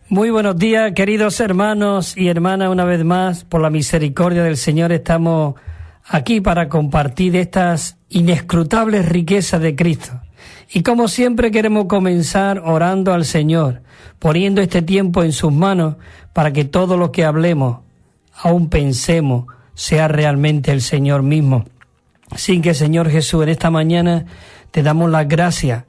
Muy buenos días, queridos hermanos y hermanas, una vez más, por la misericordia del Señor, estamos aquí para compartir estas inescrutables riquezas de Cristo. Y como siempre queremos comenzar orando al Señor, poniendo este tiempo en sus manos para que todo lo que hablemos, aún pensemos, sea realmente el Señor mismo. Así que, Señor Jesús, en esta mañana te damos las gracias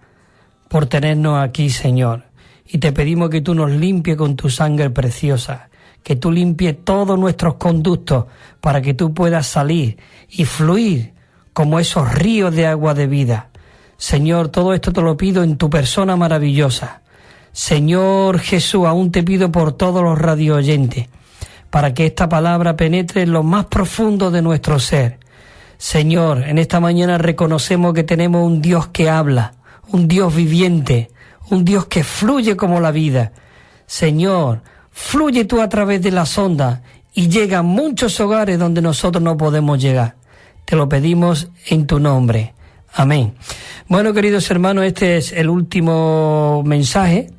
por tenernos aquí, Señor. Y te pedimos que tú nos limpies con tu sangre preciosa, que tú limpies todos nuestros conductos para que tú puedas salir y fluir como esos ríos de agua de vida. Señor, todo esto te lo pido en tu persona maravillosa. Señor Jesús, aún te pido por todos los radioyentes, para que esta palabra penetre en lo más profundo de nuestro ser. Señor, en esta mañana reconocemos que tenemos un Dios que habla, un Dios viviente, un Dios que fluye como la vida. Señor, fluye tú a través de las ondas y llega a muchos hogares donde nosotros no podemos llegar. Te lo pedimos en tu nombre. Amén. Bueno, queridos hermanos, este es el último mensaje.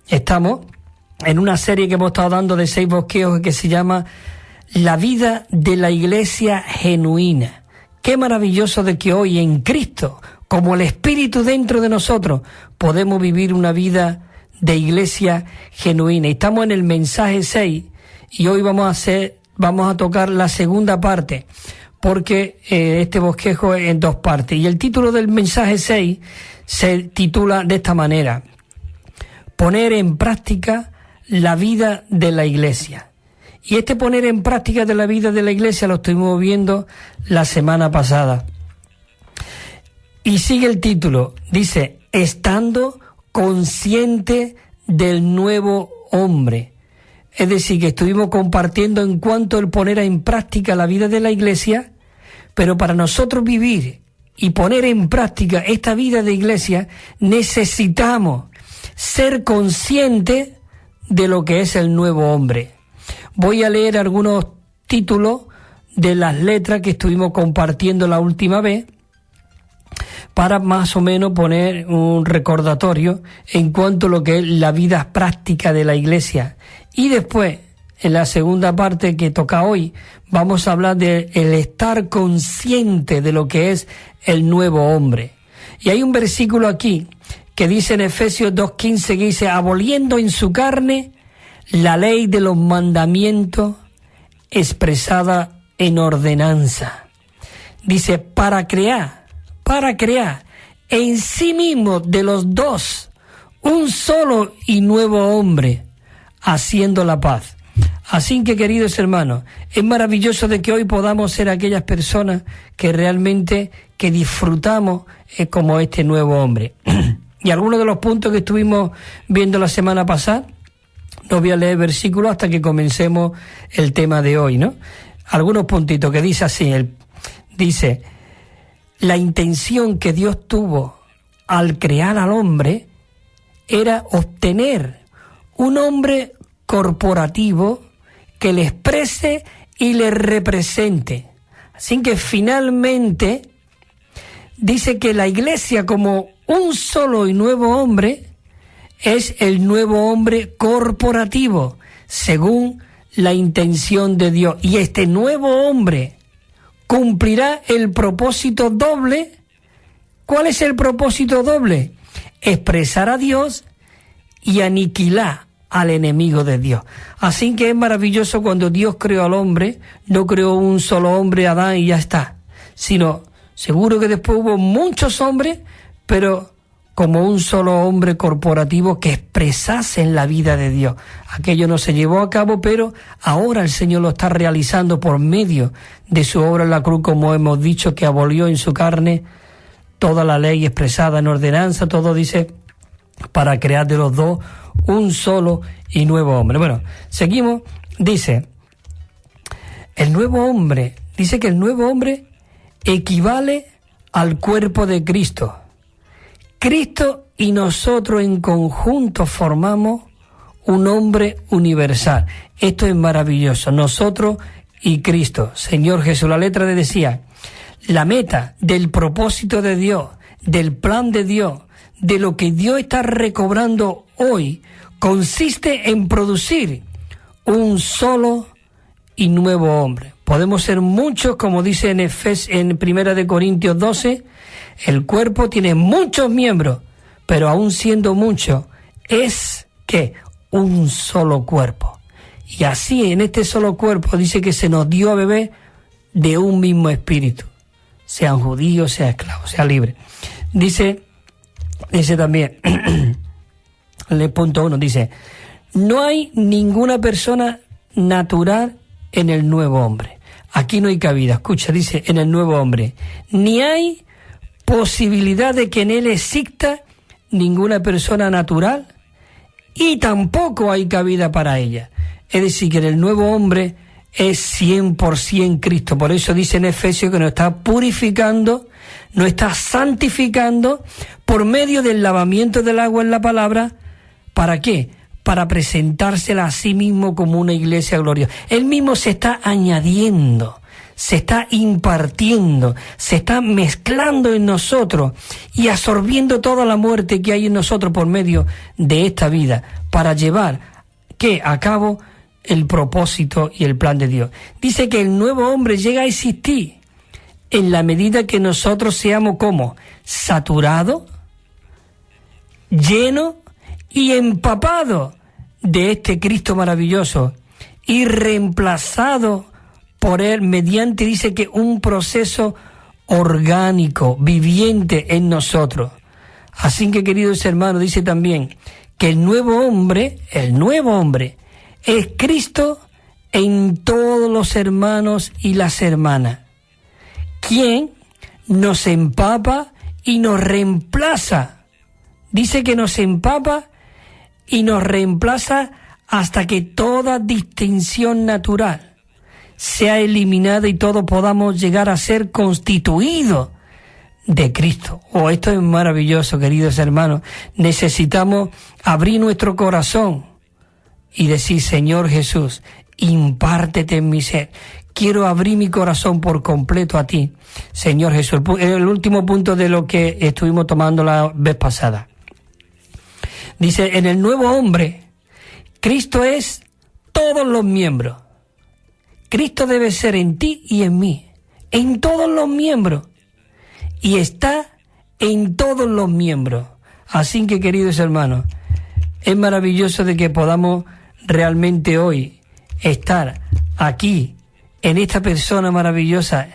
Estamos en una serie que hemos estado dando de 6 bosquejos que se llama La vida de la iglesia genuina. Qué maravilloso de que hoy en Cristo, como el Espíritu dentro de nosotros, podemos vivir una vida de iglesia genuina. Y estamos en el mensaje 6 y hoy vamos a tocar la segunda parte, porque este bosquejo es en 2 partes. Y el título del mensaje 6 se titula de esta manera: Poner en práctica la vida de la iglesia. Y este poner en práctica de la vida de la iglesia lo estuvimos viendo la semana pasada. Y sigue el título, dice, estando consciente del nuevo hombre. Es decir, que estuvimos compartiendo en cuanto al poner en práctica la vida de la iglesia, pero para nosotros vivir y poner en práctica esta vida de iglesia, necesitamos ser conscientes de lo que es el nuevo hombre. Voy a leer algunos títulos de las letras que estuvimos compartiendo la última vez, para más o menos poner un recordatorio en cuanto a lo que es la vida práctica de la iglesia. Y después, en la segunda parte que toca hoy, vamos a hablar de el estar consciente de lo que es el nuevo hombre. Y hay un versículo aquí que dice en Efesios 2:15, que dice, aboliendo en su carne la ley de los mandamientos expresada en ordenanza. Dice, para crear en sí mismo de los dos un solo y nuevo hombre, haciendo la paz. Así que, queridos hermanos, es maravilloso de que hoy podamos ser aquellas personas que realmente que disfrutamos como este nuevo hombre. Y algunos de los puntos que estuvimos viendo la semana pasada, no voy a leer versículos hasta que comencemos el tema de hoy, ¿no? Algunos puntitos que dice así, dice, la intención que Dios tuvo al crear al hombre era obtener un hombre corporativo que le exprese y le represente. Así que finalmente dice que la iglesia como un solo y nuevo hombre es el nuevo hombre corporativo, según la intención de Dios. Y este nuevo hombre cumplirá el propósito doble. ¿Cuál es el propósito doble? Expresar a Dios y aniquilar al enemigo de Dios. Así que es maravilloso cuando Dios creó al hombre, no creó un solo hombre, Adán, y ya está, sino seguro que después hubo muchos hombres, pero como un solo hombre corporativo que expresase en la vida de Dios. Aquello no se llevó a cabo, pero ahora el Señor lo está realizando por medio de su obra en la cruz, como hemos dicho, que abolió en su carne toda la ley expresada en ordenanza, todo dice, para crear de los dos un solo y nuevo hombre. Bueno, seguimos, dice, el nuevo hombre, dice que el nuevo hombre equivale al cuerpo de Cristo. Cristo y nosotros en conjunto formamos un hombre universal. Esto es maravilloso. Nosotros y Cristo. Señor Jesús, la letra decía, la meta del propósito de Dios, del plan de Dios, de lo que Dios está recobrando hoy consiste en producir un solo y nuevo hombre. Podemos ser muchos, como dice en 1 Corintios 12, el cuerpo tiene muchos miembros, pero aún siendo muchos, es que un solo cuerpo. Y así en este solo cuerpo dice que se nos dio a beber de un mismo espíritu, sean judíos, sean esclavos, sean libres. Dice también, en el punto 1, dice, no hay ninguna persona natural en el nuevo hombre. Aquí no hay cabida, escucha, dice, en el nuevo hombre. Ni hay posibilidad de que en él exista ninguna persona natural y tampoco hay cabida para ella. Es decir, que en el nuevo hombre es 100% Cristo. Por eso dice en Efesios que nos está purificando, nos está santificando por medio del lavamiento del agua en la palabra. ¿Para qué? Para presentársela a sí mismo como una iglesia gloriosa. Él mismo se está añadiendo, se está impartiendo, se está mezclando en nosotros y absorbiendo toda la muerte que hay en nosotros por medio de esta vida, para llevar a cabo el propósito y el plan de Dios. Dice que el nuevo hombre llega a existir en la medida que nosotros seamos como saturados, llenos y empapados de este Cristo maravilloso y reemplazado por él mediante, dice que un proceso orgánico, viviente en nosotros. Así que, queridos hermanos, dice también que el nuevo hombre es Cristo en todos los hermanos y las hermanas, quien nos empapa y nos reemplaza. Dice que nos empapa y nos reemplaza hasta que toda distinción natural sea eliminada y todos podamos llegar a ser constituidos de Cristo. Esto es maravilloso, queridos hermanos. Necesitamos abrir nuestro corazón y decir, Señor Jesús, impártete en mi ser. Quiero abrir mi corazón por completo a ti, Señor Jesús. El último punto de lo que estuvimos tomando la vez pasada. Dice, en el nuevo hombre, Cristo es todos los miembros. Cristo debe ser en ti y en mí, en todos los miembros. Y está en todos los miembros. Así que, queridos hermanos, es maravilloso de que podamos realmente hoy estar aquí, en esta persona maravillosa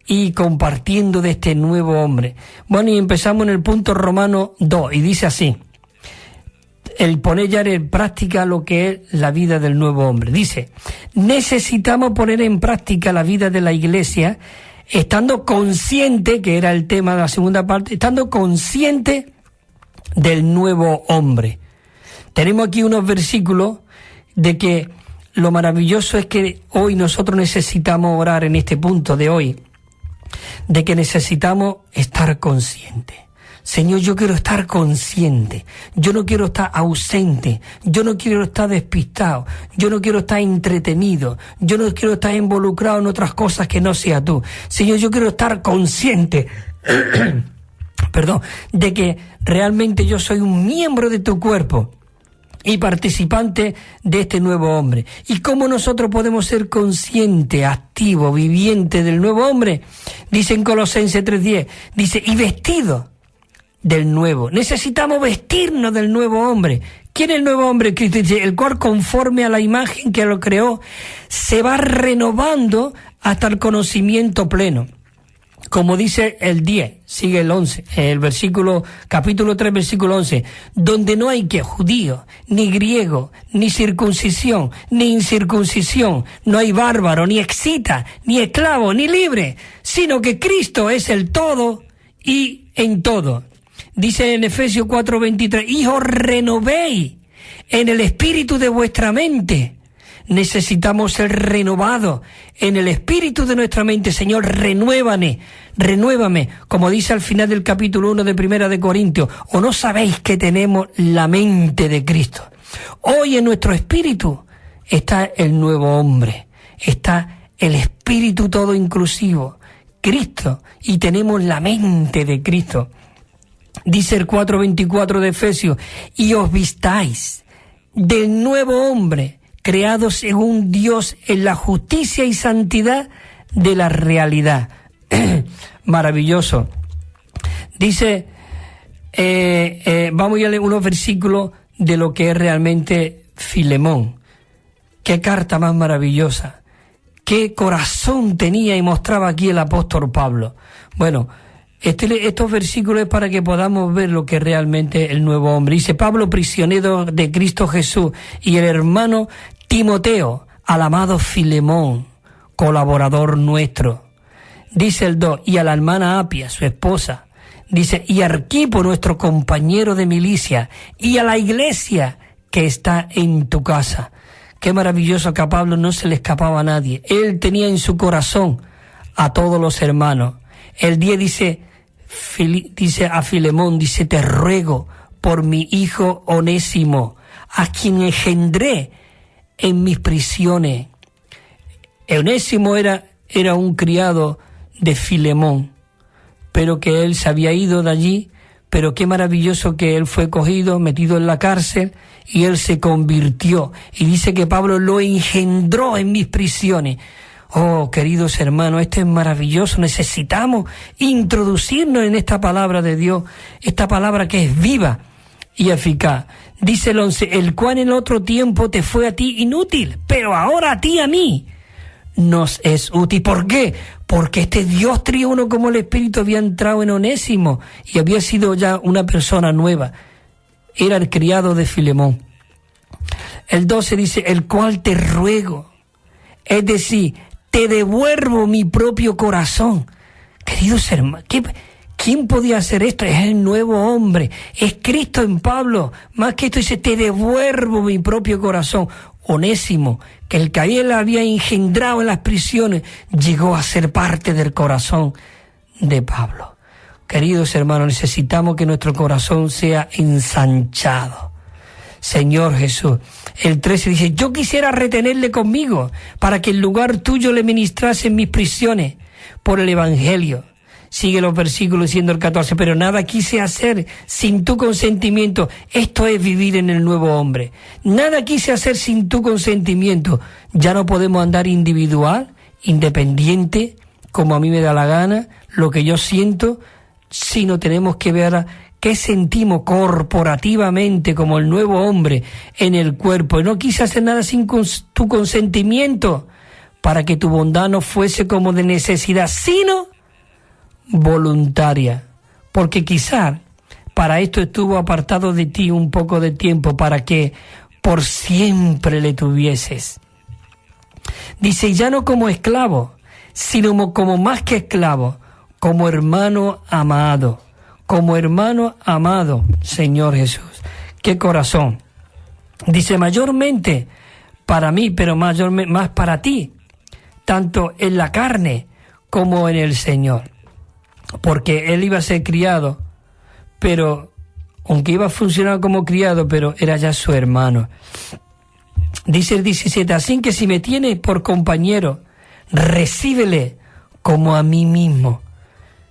y compartiendo de este nuevo hombre. Bueno, y empezamos en el punto Romano 2, y dice así, el poner ya en práctica lo que es la vida del nuevo hombre. Dice, necesitamos poner en práctica la vida de la iglesia, estando consciente, que era el tema de la segunda parte, estando consciente del nuevo hombre. Tenemos aquí unos versículos de que lo maravilloso es que hoy nosotros necesitamos orar en este punto de hoy, de que necesitamos estar conscientes. Señor, yo quiero estar consciente, yo no quiero estar ausente, yo no quiero estar despistado, yo no quiero estar entretenido, yo no quiero estar involucrado en otras cosas que no sea tú. Señor, yo quiero estar consciente, de que realmente yo soy un miembro de tu cuerpo y participante de este nuevo hombre. ¿Y cómo nosotros podemos ser conscientes, activos, vivientes del nuevo hombre? Dice en Colosenses 3:10, dice, y vestidos del nuevo. Necesitamos vestirnos del nuevo hombre. ¿Quién es el nuevo hombre? Cristo dice, el cual conforme a la imagen que lo creó, se va renovando hasta el conocimiento pleno. Como dice el 10, sigue el 11, el capítulo 3, versículo 11, donde no hay que judío, ni griego, ni circuncisión, ni incircuncisión, no hay bárbaro, ni excita, ni esclavo, ni libre, sino que Cristo es el todo y en todo. Dice en Efesios 4:23, hijos, renovéis en el espíritu de vuestra mente. Necesitamos ser renovados en el espíritu de nuestra mente. Señor, renuévame, como dice al final del capítulo 1 de Primera de Corintios. ¿O no sabéis que tenemos la mente de Cristo? Hoy en nuestro espíritu está el nuevo hombre, está el espíritu todo inclusivo, Cristo, y tenemos la mente de Cristo. Dice el 4:24 de Efesios, y os vistáis del nuevo hombre, creado según Dios en la justicia y santidad de la realidad. Maravilloso. Dice, vamos a leer unos versículos de lo que es realmente Filemón. Qué carta más maravillosa. Qué corazón tenía y mostraba aquí el apóstol Pablo. Bueno, estos versículos es para que podamos ver lo que es realmente el nuevo hombre. Dice: Pablo, prisionero de Cristo Jesús, y el hermano Timoteo, al amado Filemón, colaborador nuestro. Dice el 2, y a la hermana Apia, su esposa. Dice: y a Arquipo, nuestro compañero de milicia, y a la iglesia que está en tu casa. Qué maravilloso que a Pablo no se le escapaba a nadie. Él tenía en su corazón a todos los hermanos. El 10 dice a Filemón, dice: te ruego por mi hijo Onésimo, a quien engendré en mis prisiones. Onésimo era un criado de Filemón, pero que él se había ido de allí, pero qué maravilloso que él fue cogido, metido en la cárcel, y él se convirtió. Y dice que Pablo lo engendró en mis prisiones. Oh, queridos hermanos, esto es maravilloso. Necesitamos introducirnos en esta palabra de Dios, esta palabra que es viva y eficaz. Dice el 11, el cual en otro tiempo te fue a ti inútil, pero ahora a ti y a mí nos es útil. ¿Por qué? Porque este Dios triuno como el Espíritu había entrado en Onésimo y había sido ya una persona nueva. Era el criado de Filemón. El 12 dice, el cual te ruego, es decir, te devuelvo mi propio corazón. Queridos hermanos, ¿quién podía hacer esto? Es el nuevo hombre, es Cristo en Pablo. Más que esto dice, te devuelvo mi propio corazón. Onésimo, que el que él había engendrado en las prisiones, llegó a ser parte del corazón de Pablo. Queridos hermanos, necesitamos que nuestro corazón sea ensanchado. Señor Jesús. El 13 dice, yo quisiera retenerle conmigo para que en lugar tuyo le ministrase en mis prisiones por el Evangelio. Sigue los versículos diciendo el 14, pero nada quise hacer sin tu consentimiento. Esto es vivir en el nuevo hombre. Nada quise hacer sin tu consentimiento. Ya no podemos andar individual, independiente, como a mí me da la gana, lo que yo siento, sino tenemos que ver qué sentimos corporativamente como el nuevo hombre en el cuerpo. Y no quise hacer nada sin tu consentimiento, para que tu bondad no fuese como de necesidad, sino voluntaria, porque quizás para esto estuvo apartado de ti un poco de tiempo, para que por siempre le tuvieses. Dice, ya no como esclavo, sino como más que esclavo, como hermano amado, Señor Jesús. ¡Qué corazón! Dice, mayormente para mí, pero más para ti, tanto en la carne como en el Señor. Porque él iba a ser criado, pero aunque iba a funcionar como criado, pero era ya su hermano. Dice el 17, así que si me tiene por compañero, recíbele como a mí mismo.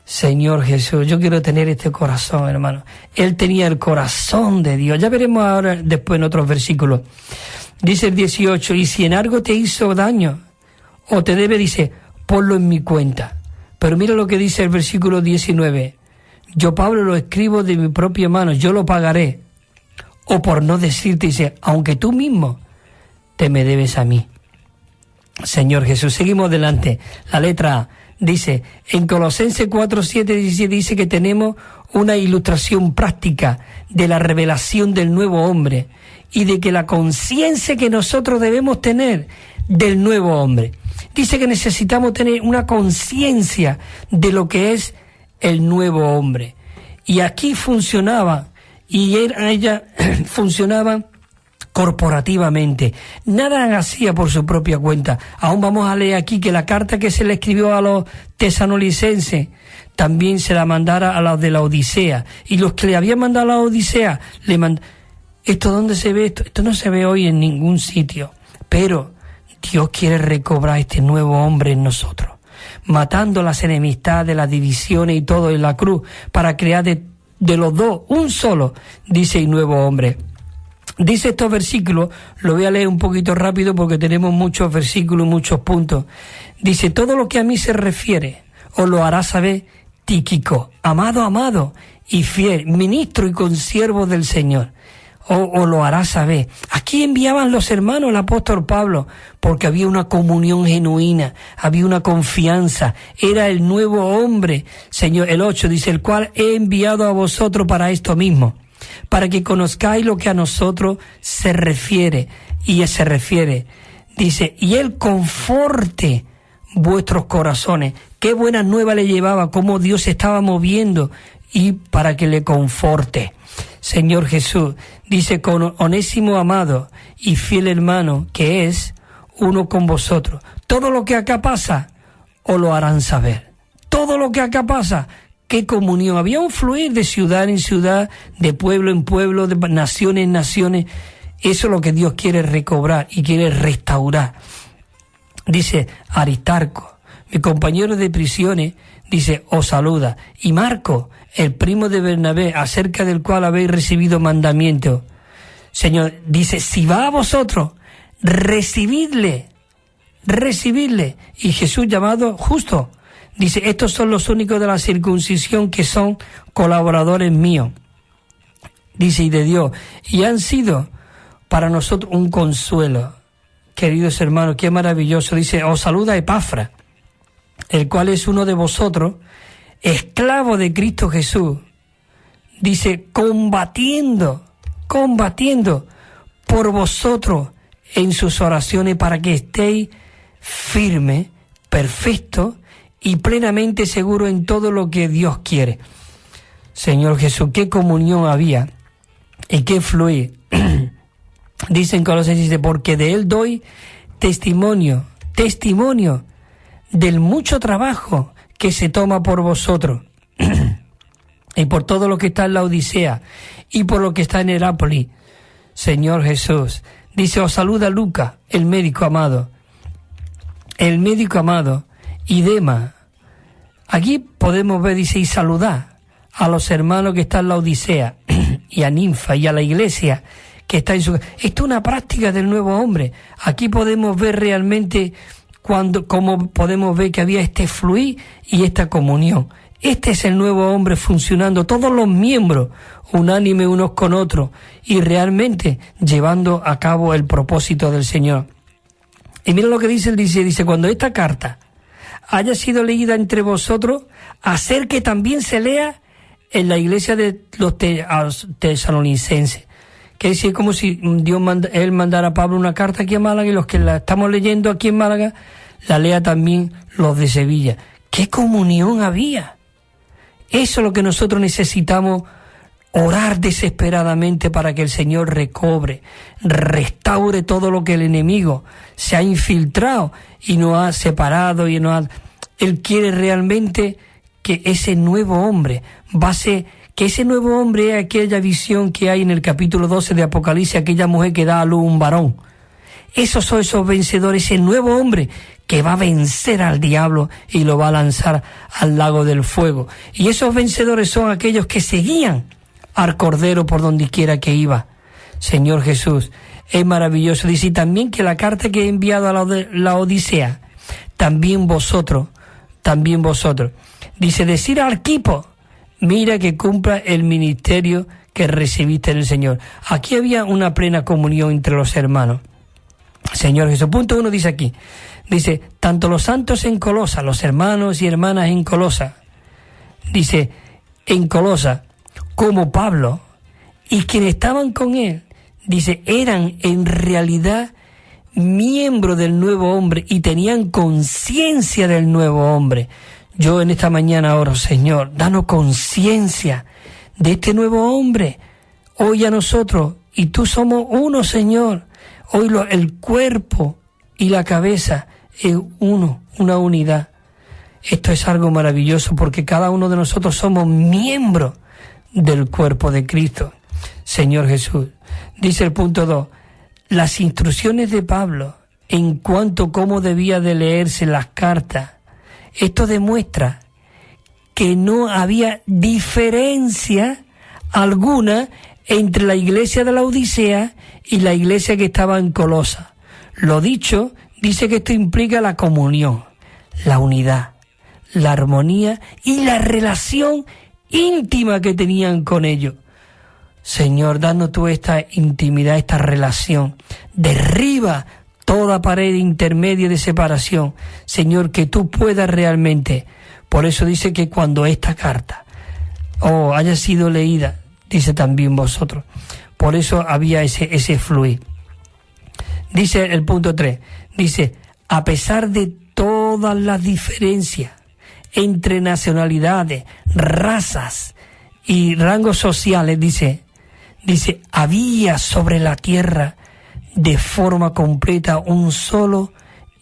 Señor Jesús, yo quiero tener este corazón, hermano. Él tenía el corazón de Dios. Ya veremos ahora después en otros versículos. Dice el 18, y si en algo te hizo daño o te debe, dice, ponlo en mi cuenta. Pero mira lo que dice el versículo 19. Yo, Pablo, lo escribo de mi propia mano, yo lo pagaré. O por no decirte, dice, aunque tú mismo te me debes a mí. Señor Jesús, seguimos adelante. La letra A dice, en Colosenses 4:7 dice que tenemos una ilustración práctica de la revelación del nuevo hombre y de que la conciencia que nosotros debemos tener del nuevo hombre. Dice que necesitamos tener una conciencia de lo que es el nuevo hombre. Y aquí funcionaba, y ella funcionaba corporativamente. Nada hacía por su propia cuenta. Aún vamos a leer aquí que la carta que se le escribió a los tesalonicenses también se la mandara a los de la Odisea. Y los que le habían mandado a la Odisea, le mandaron. ¿Esto dónde se ve? Esto no se ve hoy en ningún sitio. Pero Dios quiere recobrar este nuevo hombre en nosotros, matando las enemistades, las divisiones y todo en la cruz, para crear de los dos un solo, dice el nuevo hombre. Dice estos versículos, lo voy a leer un poquito rápido porque tenemos muchos versículos, muchos puntos. Dice, todo lo que a mí se refiere, os lo hará saber Tíquico, amado y fiel, ministro y consiervo del Señor. O lo hará saber. Aquí enviaban los hermanos el apóstol Pablo, porque había una comunión genuina, había una confianza, era el nuevo hombre. Señor, el 8 dice, el cual he enviado a vosotros para esto mismo, para que conozcáis lo que a nosotros se refiere. Y se refiere, dice, y él conforte vuestros corazones. Qué buena nueva le llevaba, cómo Dios se estaba moviendo, y para que le conforte. Señor Jesús, dice, con Onésimo amado y fiel hermano, que es uno con vosotros. Todo lo que acá pasa, os lo harán saber. Todo lo que acá pasa, qué comunión. Había un fluir de ciudad en ciudad, de pueblo en pueblo, de nación en naciones. Eso es lo que Dios quiere recobrar y quiere restaurar. Dice Aristarco, mi compañero de prisiones, dice, os saluda. Y Marco, el primo de Bernabé, acerca del cual habéis recibido mandamiento. Señor, dice, si va a vosotros, recibidle. Y Jesús, llamado justo, dice, estos son los únicos de la circuncisión que son colaboradores míos. Dice, y de Dios, y han sido para nosotros un consuelo. Queridos hermanos, qué maravilloso. Dice, os saluda Epafra, el cual es uno de vosotros, esclavo de Cristo Jesús. Dice, combatiendo por vosotros en sus oraciones, para que estéis firmes, perfectos y plenamente seguros en todo lo que Dios quiere. Señor Jesús, qué comunión había y qué fluir. Dice en Colosenses, dice, porque de él doy testimonio del mucho trabajo que se toma por vosotros y por todo lo que está en la Odisea y por lo que está en Herápolis. Señor Jesús, dice, os saluda Lucas, el médico amado, y Dema. Aquí podemos ver, dice, y saludar a los hermanos que están en la Odisea y a Ninfa y a la iglesia que está en su... Esto es una práctica del nuevo hombre. Aquí podemos ver realmente cómo podemos ver que había este fluir y esta comunión. Este es el nuevo hombre funcionando, todos los miembros unánime unos con otros y realmente llevando a cabo el propósito del Señor. Y mira lo que dice, dice, cuando esta carta haya sido leída entre vosotros, hacer que también se lea en la iglesia de los tesalonicenses. Que es como si él mandara a Pablo una carta aquí a Málaga y los que la estamos leyendo aquí en Málaga la lea también los de Sevilla. ¡Qué comunión había! Eso es lo que nosotros necesitamos, orar desesperadamente para que el Señor recobre, restaure todo lo que el enemigo se ha infiltrado y nos ha separado y nos ha... Él quiere realmente que ese nuevo hombre que ese nuevo hombre es aquella visión que hay en el capítulo 12 de Apocalipsis, aquella mujer que da a luz un varón. Esos son esos vencedores, ese nuevo hombre que va a vencer al diablo y lo va a lanzar al lago del fuego. Y esos vencedores son aquellos que seguían al Cordero por donde quiera que iba. Señor Jesús, es maravilloso. Dice, y también que la carta que he enviado a la Odisea, también vosotros. Dice, decir a Arquipo, mira que cumpla el ministerio que recibiste en el Señor. Aquí había una plena comunión entre los hermanos. Señor Jesús. Punto 1 dice aquí. Dice, tanto los santos en Colosa, los hermanos y hermanas en Colosa, dice, en Colosa, como Pablo, y quienes estaban con él, dice, eran en realidad miembros del nuevo hombre y tenían conciencia del nuevo hombre. Yo en esta mañana oro, Señor, danos conciencia de este nuevo hombre. Hoy a nosotros, y tú somos uno, Señor. Hoy el cuerpo y la cabeza es uno, una unidad. Esto es algo maravilloso porque cada uno de nosotros somos miembros del cuerpo de Cristo. Señor Jesús. Dice el punto 2, las instrucciones de Pablo en cuanto a cómo debía de leerse las cartas. Esto demuestra que no había diferencia alguna entre la iglesia de la Odisea y la iglesia que estaba en Colosa. Lo dicho, dice que esto implica la comunión, la unidad, la armonía y la relación íntima que tenían con ellos. Señor, danos tú esta intimidad, esta relación. Derriba toda pared intermedia de separación. Señor, que tú puedas realmente. Por eso dice que cuando esta carta haya sido leída, dice también vosotros. Por eso había ese fluir. Dice el punto 3, dice, a pesar de todas las diferencias entre nacionalidades, razas y rangos sociales, dice, había sobre la tierra de forma completa un solo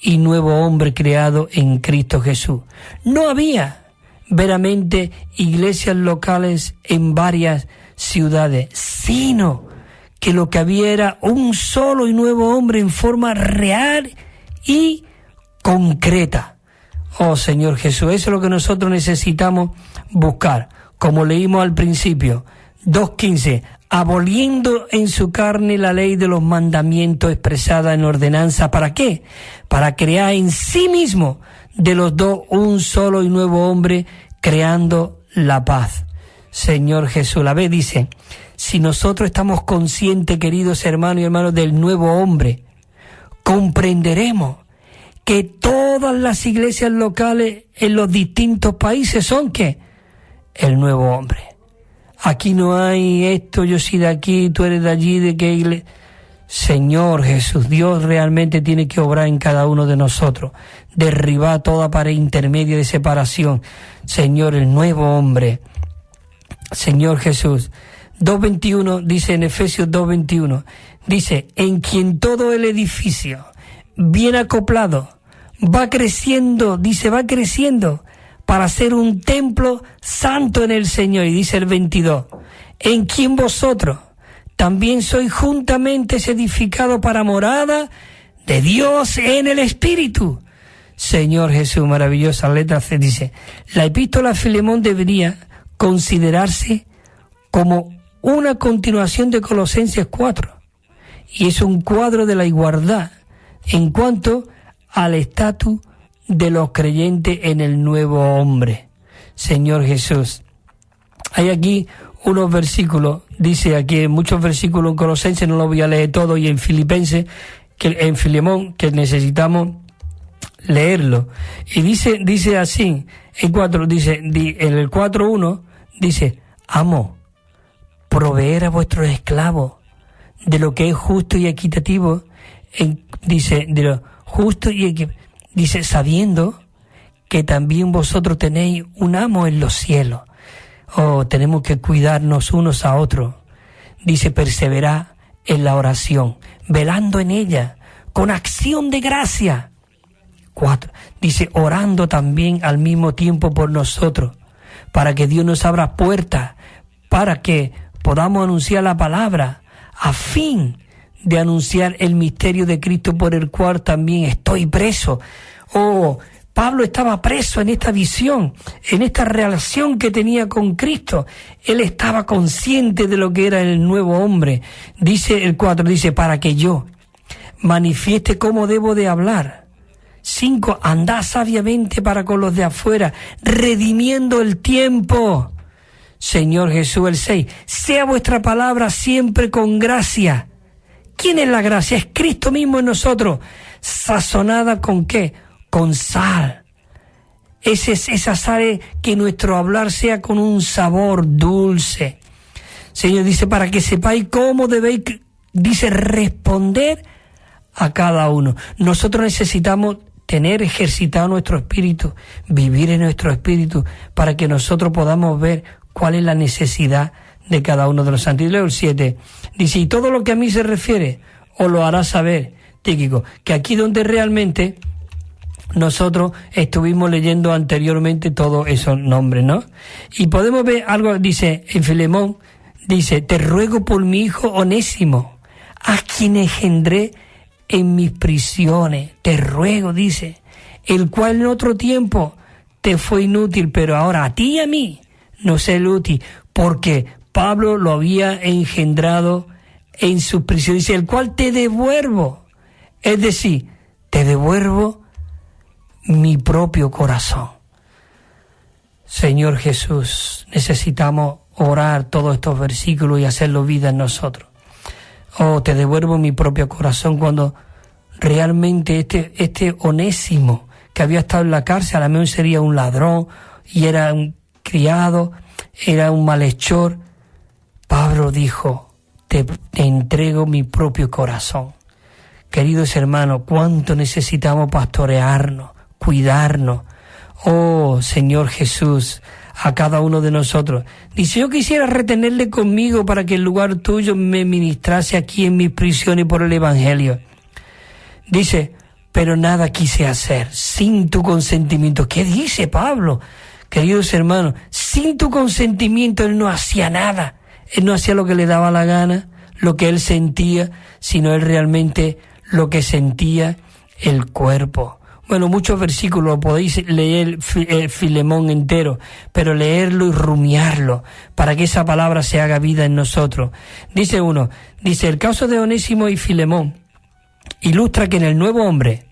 y nuevo hombre creado en Cristo Jesús. No había veramente iglesias locales en varias ciudades, sino que lo que había era un solo y nuevo hombre en forma real y concreta. Oh Señor Jesús, eso es lo que nosotros necesitamos buscar. Como leímos al principio, 2:15, aboliendo en su carne la ley de los mandamientos expresada en ordenanza. ¿Para qué? Para crear en sí mismo de los dos un solo y nuevo hombre, creando la paz. Señor Jesús, la vez dice, si nosotros estamos conscientes, queridos hermanos y hermanas, del nuevo hombre, comprenderemos que todas las iglesias locales en los distintos países son ¿qué? El nuevo hombre. Aquí no hay esto, yo soy de aquí, tú eres de allí, de qué iglesia. Señor Jesús, Dios realmente tiene que obrar en cada uno de nosotros, derribar toda pared intermedia de separación. Señor, el nuevo hombre. Señor Jesús. 2:21 dice en Efesios 2:21, dice, en quien todo el edificio bien acoplado va creciendo, dice, va creciendo para ser un templo santo en el Señor. Y dice el 22, en quien vosotros también sois juntamente edificados para morada de Dios en el Espíritu. Señor Jesús, maravillosa letra C, dice, la epístola a Filemón debería considerarse como una continuación de Colosenses 4, y es un cuadro de la igualdad en cuanto al estatus de los creyentes en el nuevo hombre. Señor Jesús, hay aquí unos versículos, dice aquí muchos versículos en Colosenses, no lo voy a leer todo, y en Filipenses, en Filemón, que necesitamos leerlo. Y dice así, en el 4:1, dice, amo, proveer a vuestros esclavos de lo que es justo y equitativo, dice, de lo justo y equitativo, dice, sabiendo que también vosotros tenéis un amo en los cielos. Oh, tenemos que cuidarnos unos a otros. Dice, perseverar en la oración, velando en ella, con acción de gracia. 4, dice, orando también al mismo tiempo por nosotros, para que Dios nos abra puertas, para que podamos anunciar la palabra, a fin de anunciar el misterio de Cristo, por el cual también estoy preso. Oh, Pablo estaba preso en esta visión, en esta relación que tenía con Cristo. Él estaba consciente de lo que era el nuevo hombre. Dice el 4, dice, para que yo manifieste cómo debo de hablar. 5, andad sabiamente para con los de afuera, redimiendo el tiempo. Señor Jesús, el 6, sea vuestra palabra siempre con gracia. ¿Quién es la gracia? Es Cristo mismo en nosotros. ¿Sazonada con qué? Con sal. Esa sal, que nuestro hablar sea con un sabor dulce. Señor, dice, para que sepáis cómo debéis, dice, responder a cada uno. Nosotros necesitamos tener ejercitado nuestro espíritu, vivir en nuestro espíritu, para que nosotros podamos ver cuál es la necesidad de cada uno de los santos. Y leo el 7, dice, y todo lo que a mí se refiere, os lo hará saber, Tíquico, que aquí donde realmente nosotros estuvimos leyendo anteriormente todos esos nombres, ¿no? Y podemos ver algo, dice, en Filemón, dice, te ruego por mi hijo Onésimo, a quien engendré en mis prisiones, te ruego, dice, el cual en otro tiempo te fue inútil, pero ahora a ti y a mí nos es útil, porque Pablo lo había engendrado en sus prisiones. Dice, el cual te devuelvo. Es decir, te devuelvo mi propio corazón. Señor Jesús, necesitamos orar todos estos versículos y hacerlo vida en nosotros. Oh, te devuelvo mi propio corazón, cuando realmente este Onésimo, que había estado en la cárcel, a lo mejor sería un ladrón y era un criado, era un malhechor. Pablo dijo, te entrego mi propio corazón. Queridos hermanos, cuánto necesitamos pastorearnos, cuidarnos. Oh, Señor Jesús, a cada uno de nosotros. Dice, yo quisiera retenerle conmigo para que en lugar tuyo me ministrase aquí en mis prisiones por el Evangelio. Dice, pero nada quise hacer sin tu consentimiento. ¿Qué dice Pablo? Queridos hermanos, sin tu consentimiento él no hacía nada. Él no hacía lo que le daba la gana, lo que él sentía, sino él realmente lo que sentía el cuerpo. Bueno, muchos versículos podéis leer Filemón entero, pero leerlo y rumiarlo para que esa palabra se haga vida en nosotros. Dice uno, el caso de Onésimo y Filemón ilustra que en el nuevo hombre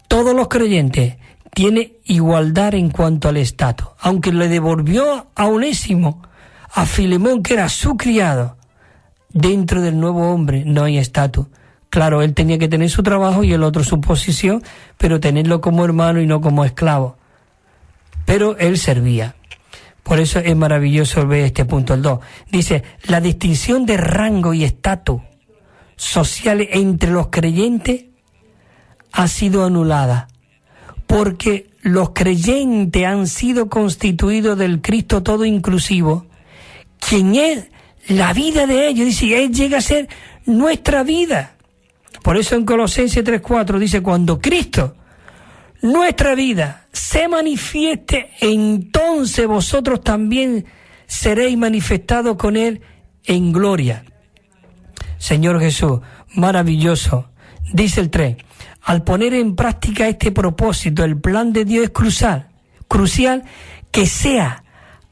todos los creyentes tienen igualdad en cuanto al estatus. Aunque le devolvió a Onésimo, a Filemón, que era su criado, dentro del nuevo hombre no hay estatus. Claro, él tenía que tener su trabajo y el otro su posición, pero tenerlo como hermano y no como esclavo. Pero él servía. Por eso es maravilloso ver este punto, el 2. Dice, la distinción de rango y estatus sociales entre los creyentes ha sido anulada, porque los creyentes han sido constituidos del Cristo todo inclusivo, quien es la vida de ellos. Dice, él llega a ser nuestra vida. Por eso en Colosenses 3:4 dice, cuando Cristo, nuestra vida, se manifieste, entonces vosotros también seréis manifestados con Él en gloria. Señor Jesús, maravilloso. Dice el 3, al poner en práctica este propósito, el plan de Dios es crucial que sea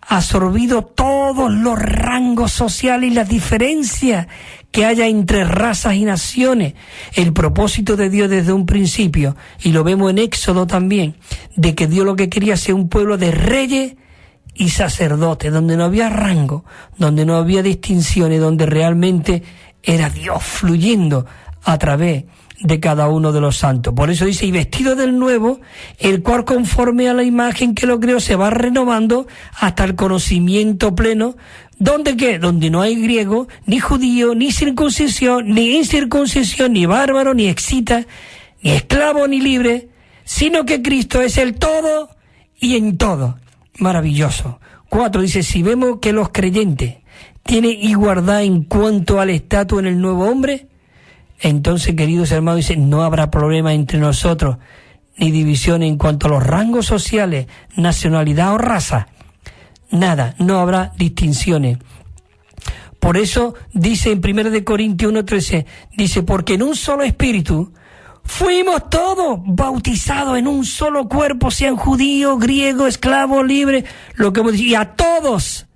absorbido todos los rangos sociales y las diferencias que haya entre razas y naciones. El propósito de Dios desde un principio, y lo vemos en Éxodo también, de que Dios lo que quería ser un pueblo de reyes y sacerdotes, donde no había rango, donde no había distinciones, donde realmente era Dios fluyendo a través de cada uno de los santos. Por eso dice, y vestido del nuevo, el cual conforme a la imagen que lo creó se va renovando hasta el conocimiento pleno. ¿Dónde qué? Donde no hay griego, ni judío, ni circuncisión, ni incircuncisión, ni bárbaro, ni excita, ni esclavo, ni libre, sino que Cristo es el todo y en todo. Maravilloso. 4 dice, si vemos que los creyentes tienen igualdad en cuanto al estatus en el nuevo hombre, entonces, queridos hermanos, dice, no habrá problema entre nosotros, ni división en cuanto a los rangos sociales, nacionalidad o raza. Nada, no habrá distinciones. Por eso dice en 1 Corintios 1:13, dice, porque en un solo espíritu fuimos todos bautizados en un solo cuerpo, sean judíos, griegos, esclavos, libres, lo que hemos dicho, y a todos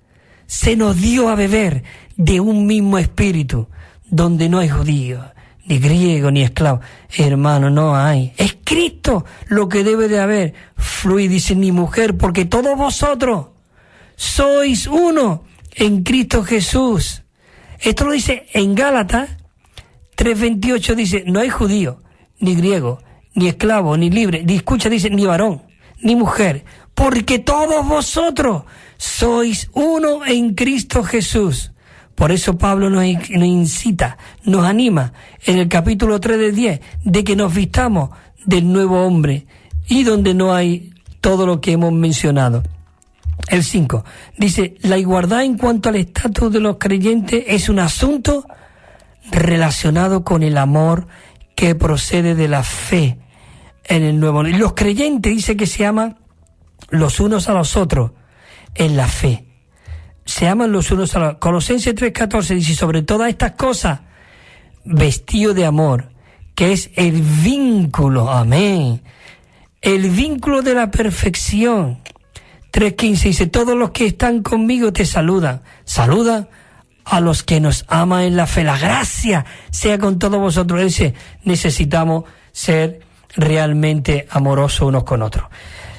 se nos dio a beber de un mismo espíritu, donde no hay judíos, ni griego, ni esclavo. Hermano, no hay. Es Cristo lo que debe de haber. Fluye, dice, ni mujer, porque todos vosotros sois uno en Cristo Jesús. Esto lo dice en Gálatas 3:28, dice, no hay judío, ni griego, ni esclavo, ni libre. Escucha, dice, ni varón, ni mujer, porque todos vosotros sois uno en Cristo Jesús. Por eso Pablo nos incita, nos anima en el capítulo 3 del 10 de que nos vistamos del nuevo hombre, y donde no hay todo lo que hemos mencionado. El 5 dice, la igualdad en cuanto al estatus de los creyentes es un asunto relacionado con el amor que procede de la fe en el nuevo hombre. Los creyentes dice que se aman los unos a los otros en la fe. Se aman los unos a los otros. Colosenses 3:14 dice, sobre todas estas cosas, vestido de amor, que es el vínculo, amén, el vínculo de la perfección. 3:15 dice, todos los que están conmigo te saludan. Saluda a los que nos aman en la fe. La gracia sea con todos vosotros. Necesitamos ser realmente amorosos unos con otros.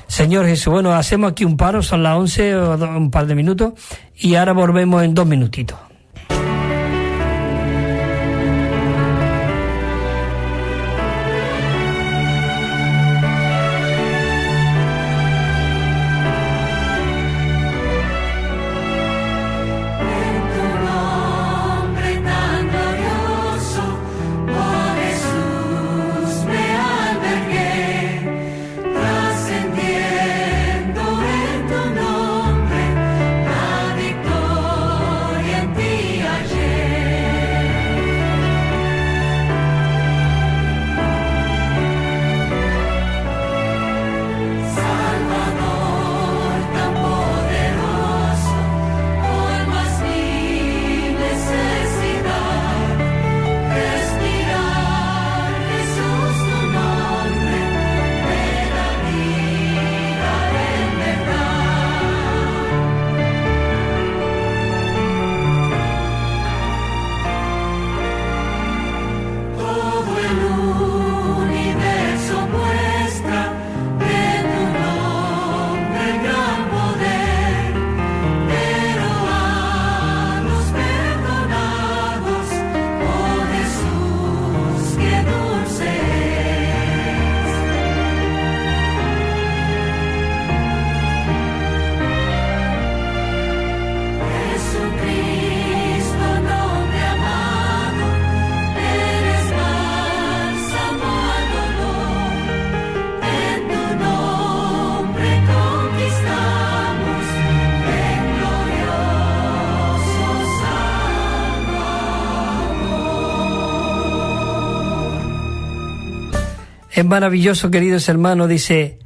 Señor Jesús, bueno, hacemos aquí un paro, son las 11, un par de minutos, y ahora volvemos en 2 minutitos. Es maravilloso, queridos hermanos, dice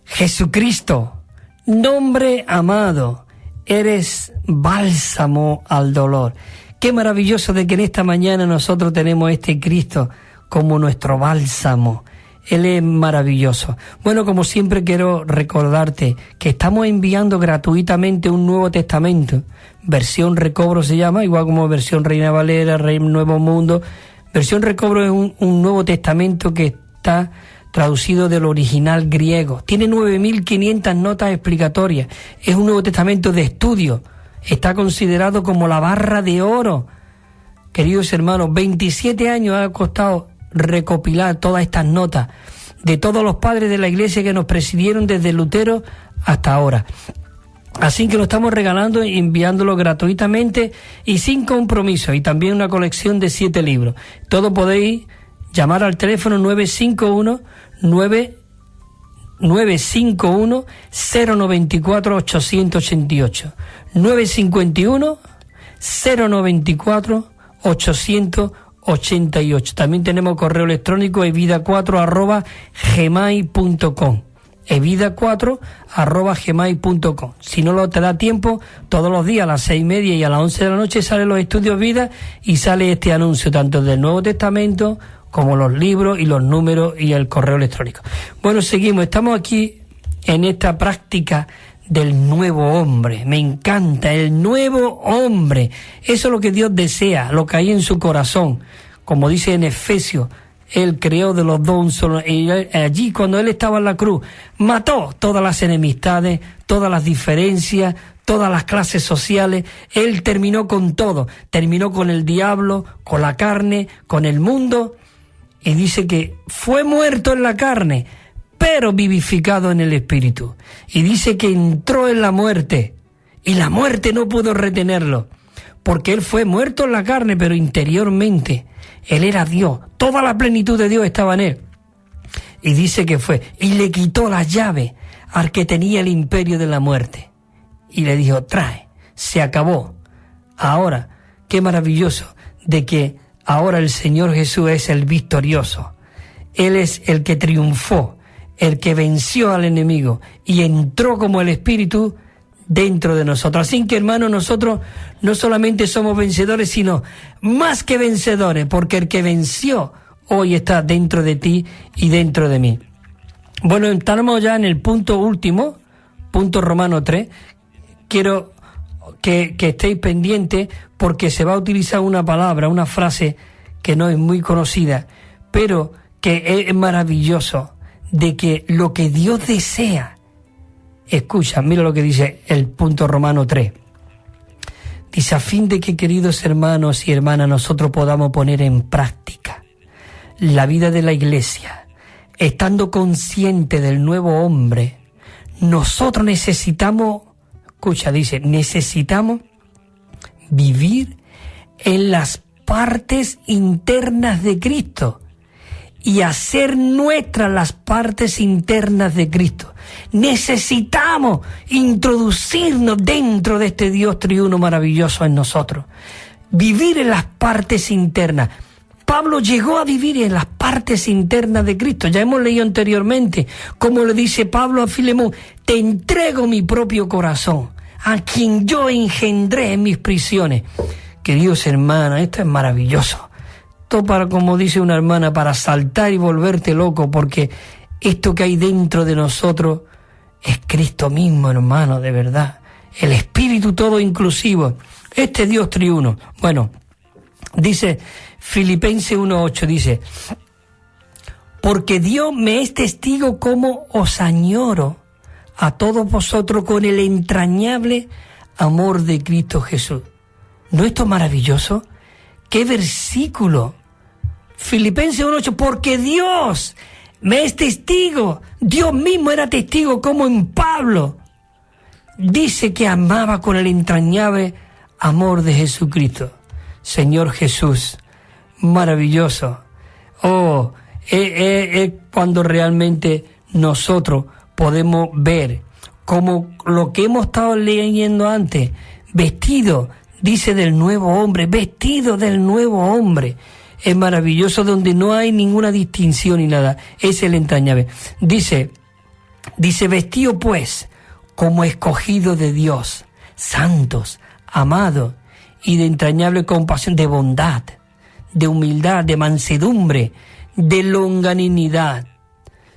Jesucristo, nombre amado, eres bálsamo al dolor. Qué maravilloso de que en esta mañana nosotros tenemos este Cristo como nuestro bálsamo. Él es maravilloso. Bueno, como siempre quiero recordarte que estamos enviando gratuitamente un Nuevo Testamento. Versión Recobro se llama, igual como versión Reina Valera, Nuevo Mundo. Versión Recobro es un Nuevo Testamento que está traducido del original griego. Tiene 9.500 notas explicatorias. Es un Nuevo Testamento de estudio. Está considerado como la barra de oro. Queridos hermanos, 27 años ha costado recopilar todas estas notas de todos los padres de la Iglesia que nos presidieron desde Lutero hasta ahora. Así que lo estamos regalando y enviándolo gratuitamente y sin compromiso. Y también una colección de 7 libros. Todo podéis llamar al teléfono 951-094-888. 951-094-888. También tenemos correo electrónico evida4@gmail.com. evida4@gmail.com. Si no te da tiempo, todos los días a las 6:30 y a las 11 de la noche salen los estudios Vida y sale este anuncio tanto del Nuevo Testamento como los libros y los números y el correo electrónico. Bueno, seguimos. Estamos aquí en esta práctica del nuevo hombre. Me encanta, el nuevo hombre. Eso es lo que Dios desea, lo que hay en su corazón. Como dice en Efesios, Él creó de los dos un solo. Y allí, cuando Él estaba en la cruz, mató todas las enemistades, todas las diferencias, todas las clases sociales. Él terminó con todo. Terminó con el diablo, con la carne, con el mundo. Y dice que fue muerto en la carne, pero vivificado en el Espíritu. Y dice que entró en la muerte, y la muerte no pudo retenerlo, porque Él fue muerto en la carne, pero interiormente Él era Dios. Toda la plenitud de Dios estaba en Él. Y dice que fue, y le quitó la llave al que tenía el imperio de la muerte. Y le dijo, trae, se acabó. Ahora, qué maravilloso de que ahora el Señor Jesús es el victorioso. Él es el que triunfó, el que venció al enemigo y entró como el Espíritu dentro de nosotros. Así que, hermanos, nosotros no solamente somos vencedores, sino más que vencedores, porque el que venció hoy está dentro de ti y dentro de mí. Bueno, estamos ya en el punto último, punto Romano 3. Quiero que estéis pendientes porque se va a utilizar una palabra, una frase que no es muy conocida, pero que es maravilloso, de que lo que Dios desea, escucha, mira lo que dice el punto Romano 3. Dice, a fin de que, queridos hermanos y hermanas, nosotros podamos poner en práctica la vida de la Iglesia, estando consciente del nuevo hombre, nosotros necesitamos, escucha, dice, necesitamos vivir en las partes internas de Cristo y hacer nuestras las partes internas de Cristo. Necesitamos introducirnos dentro de este Dios triuno maravilloso en nosotros. Vivir en las partes internas. Pablo llegó a vivir en las partes internas de Cristo. Ya hemos leído anteriormente cómo le dice Pablo a Filemón: te entrego mi propio corazón, a quien yo engendré en mis prisiones. Queridos hermanos, esto es maravilloso. Esto para, como dice una hermana, para saltar y volverte loco, porque esto que hay dentro de nosotros es Cristo mismo, hermano, de verdad. El Espíritu todo inclusivo, este Dios triuno. Bueno, dice Filipenses 1:8, dice, porque Dios me es testigo cómo os añoro a todos vosotros con el entrañable amor de Cristo Jesús. ¿No es esto maravilloso? ¡Qué versículo! Filipenses 1:8, porque Dios me es testigo, Dios mismo era testigo, como en Pablo dice que amaba con el entrañable amor de Jesucristo. Señor Jesús, maravilloso. Oh, es cuando realmente nosotros podemos ver como lo que hemos estado leyendo antes, vestido, dice, del nuevo hombre, vestido del nuevo hombre. Es maravilloso, donde no hay ninguna distinción ni nada, es el entrañable. Dice, vestido pues como escogido de Dios, santos, amados, y de entrañable compasión, de bondad, de humildad, de mansedumbre, de longanimidad.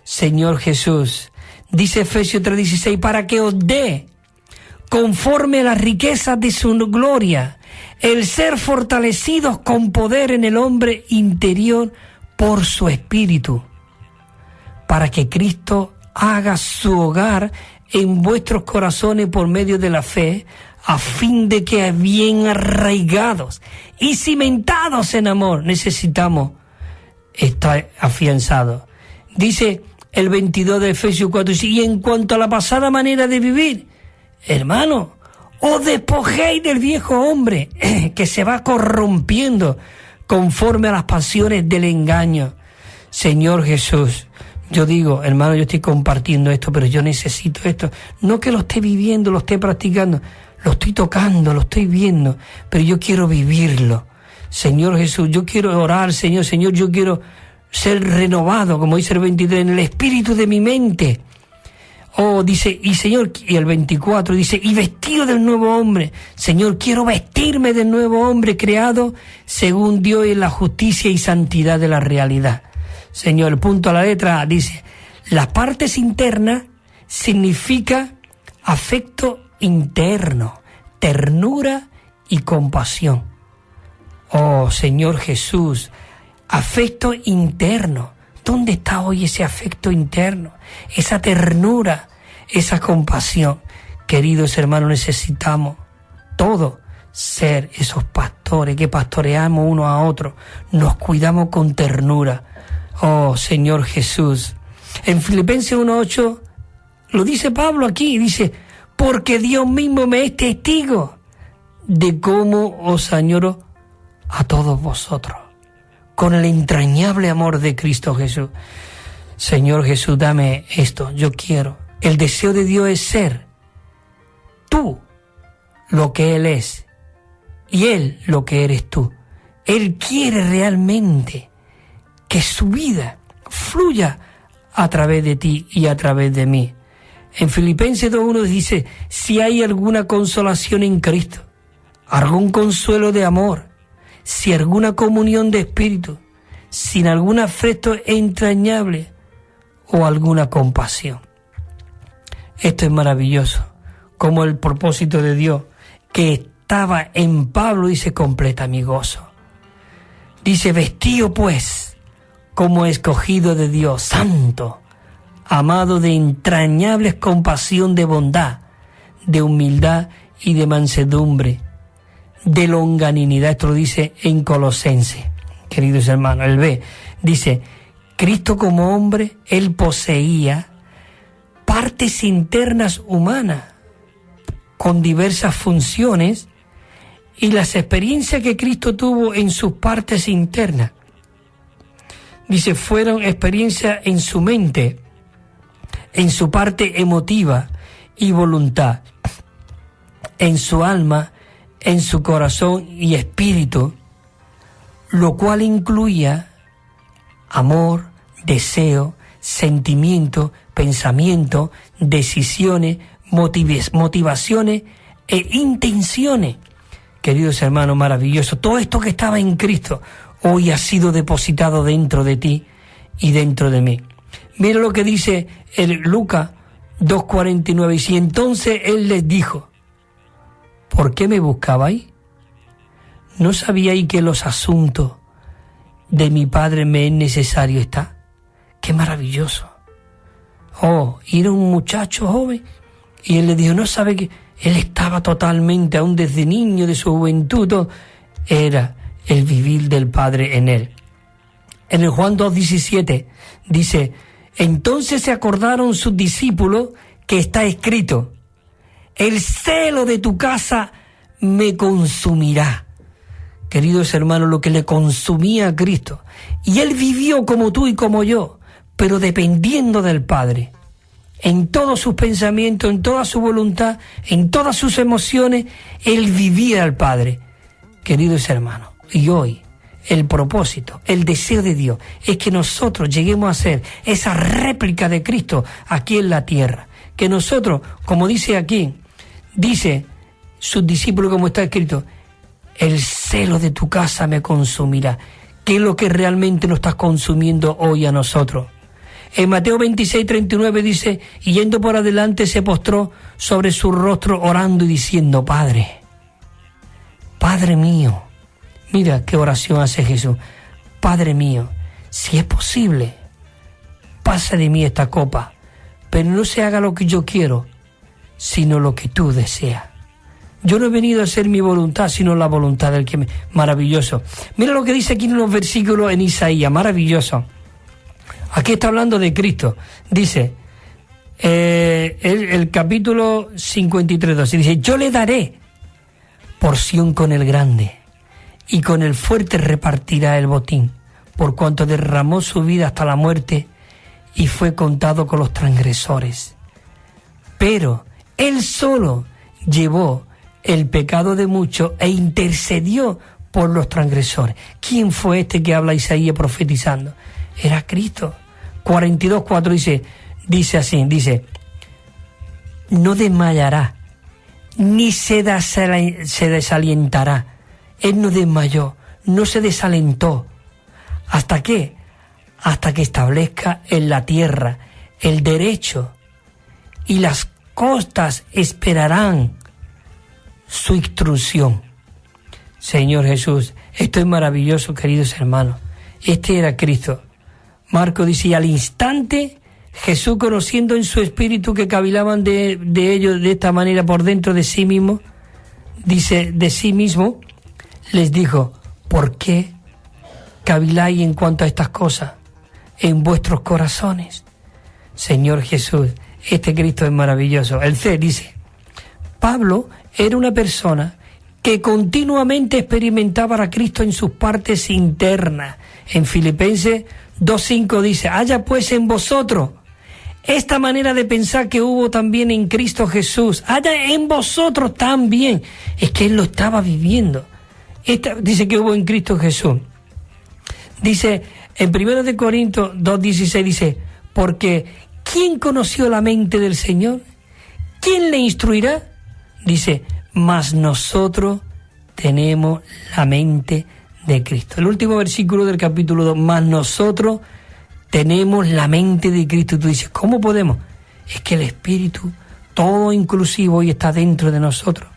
Señor Jesús, dice Efesios 3:16, para que os dé, conforme a las riquezas de su gloria, el ser fortalecidos con poder en el hombre interior por su Espíritu, para que Cristo haga su hogar en vuestros corazones por medio de la fe, a fin de que, bien arraigados y cimentados en amor, necesitamos estar afianzados. Dice el 22 de Efesios 4, y en cuanto a la pasada manera de vivir, hermano, os despojéis del viejo hombre que se va corrompiendo conforme a las pasiones del engaño. Señor Jesús, yo digo, hermano, yo estoy compartiendo esto, pero yo necesito esto. No que lo esté viviendo, lo esté practicando, lo estoy tocando, lo estoy viendo, pero yo quiero vivirlo. Señor Jesús, yo quiero orar, Señor, yo quiero ser renovado, como dice el 23, en el espíritu de mi mente. Oh, dice, y Señor, y el 24 dice, y vestido del nuevo hombre. Señor, quiero vestirme del nuevo hombre creado según Dios en la justicia y santidad de la realidad. Señor, el punto a la letra dice, las partes internas significa afecto interno, ternura y compasión. Oh, Señor Jesús, afecto interno. ¿Dónde está hoy ese afecto interno? Esa ternura, esa compasión. Queridos hermanos, necesitamos todos ser esos pastores que pastoreamos uno a otro, nos cuidamos con ternura. Oh, Señor Jesús. En Filipenses 1:8 lo dice Pablo aquí, dice, porque Dios mismo me es testigo de cómo os añoro a todos vosotros, con el entrañable amor de Cristo Jesús. Señor Jesús, dame esto, yo quiero. El deseo de Dios es ser tú lo que Él es y Él lo que eres tú. Él quiere realmente que su vida fluya a través de ti y a través de mí. En Filipenses 2:1 dice, si hay alguna consolación en Cristo, algún consuelo de amor, si alguna comunión de espíritu, sin algún afecto entrañable o alguna compasión. Esto es maravilloso, como el propósito de Dios que estaba en Pablo, dice, completa mi gozo. Dice, vestido pues como escogido de Dios, santo, amado de entrañables compasión, de bondad, de humildad y de mansedumbre, de longanimidad. Esto lo dice en Colosenses, queridos hermanos. El B dice, Cristo como hombre, él poseía partes internas humanas con diversas funciones, y las experiencias que Cristo tuvo en sus partes internas, dice, fueron experiencias en su mente, en su parte emotiva y voluntad, en su alma, en su corazón y espíritu, lo cual incluía amor, deseo, sentimiento, pensamiento, decisiones, motivaciones e intenciones. Queridos hermanos, maravilloso. Todo esto que estaba en Cristo hoy ha sido depositado dentro de ti y dentro de mí. Mira lo que dice el Lucas 2:49. Y entonces él les dijo, ¿por qué me buscabais? ¿No sabíais que los asuntos de mi Padre me es necesario estar? ¡Qué maravilloso! Oh, y era un muchacho joven, y él le dijo, ¿no sabe que él estaba totalmente, aún desde niño, de su juventud, todo, era el vivir del Padre en él? En el Juan 2:17 dice, entonces se acordaron sus discípulos que está escrito, el celo de tu casa me consumirá. Queridos hermanos, lo que le consumía a Cristo. Y él vivió como tú y como yo, pero dependiendo del Padre. En todos sus pensamientos, en toda su voluntad, en todas sus emociones, él vivía al Padre. Queridos hermanos, y hoy el propósito, el deseo de Dios es que nosotros lleguemos a ser esa réplica de Cristo aquí en la tierra. Que nosotros, como dice aquí, dice sus discípulos, como está escrito, el celo de tu casa me consumirá. ¿Qué es lo que realmente nos está consumiendo hoy a nosotros? En Mateo 26:39 dice, y yendo por adelante se postró sobre su rostro orando y diciendo, Padre, Padre mío, mira qué oración hace Jesús, Padre mío, si es posible, pasa de mí esta copa, pero no se haga lo que yo quiero, sino lo que tú deseas. Yo no he venido a hacer mi voluntad, sino la voluntad del que me... Maravilloso. Mira lo que dice aquí en los versículos en Isaías, maravilloso. Aquí está hablando de Cristo. Dice, el capítulo 53:12, dice, yo le daré porción con el grande, y con el fuerte repartirá el botín, por cuanto derramó su vida hasta la muerte, y fue contado con los transgresores. Pero él solo llevó el pecado de muchos e intercedió por los transgresores. ¿Quién fue este que habla Isaías profetizando? Era Cristo. 42:4 dice así, dice, no desmayará, ni se desalientará. Él no desmayó, no se desalentó. ¿Hasta qué? Hasta que establezca en la tierra el derecho, y las costas esperarán su instrucción. Señor Jesús, esto es maravilloso, queridos hermanos. Este era Cristo. Marco dice, y al instante Jesús, conociendo en su espíritu que cavilaban de ellos de esta manera por dentro de sí mismo, dice, de sí mismo, les dijo, ¿por qué caviláis en cuanto a estas cosas en vuestros corazones? Señor Jesús, este Cristo es maravilloso. El C dice, Pablo era una persona que continuamente experimentaba a Cristo en sus partes internas. En Filipenses 2:5 dice, haya pues en vosotros esta manera de pensar que hubo también en Cristo Jesús, haya en vosotros también. Es que él lo estaba viviendo. Dice que hubo en Cristo Jesús. Dice en 1 Corintios 2:16, dice, porque ¿quién conoció la mente del Señor? ¿Quién le instruirá? Dice, mas nosotros tenemos la mente de Cristo. El último versículo del capítulo 2, mas nosotros tenemos la mente de Cristo. Y tú dices, ¿cómo podemos? Es que el Espíritu, todo inclusivo, hoy está dentro de nosotros.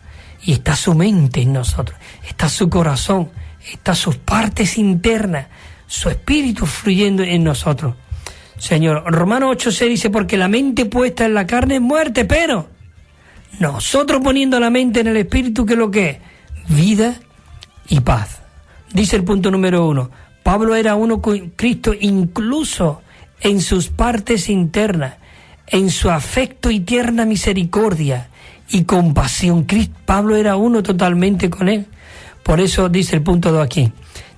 y está su mente en nosotros, está su corazón, está sus partes internas, su espíritu fluyendo en nosotros. Señor, Romanos 8:6 dice, porque la mente puesta en la carne es muerte, pero nosotros poniendo la mente en el espíritu, ¿qué es lo que es? Vida y paz. Dice el punto número 1, Pablo era uno con Cristo incluso en sus partes internas, en su afecto y tierna misericordia y compasión. Pablo era uno totalmente con él. Por eso dice el punto 2 aquí.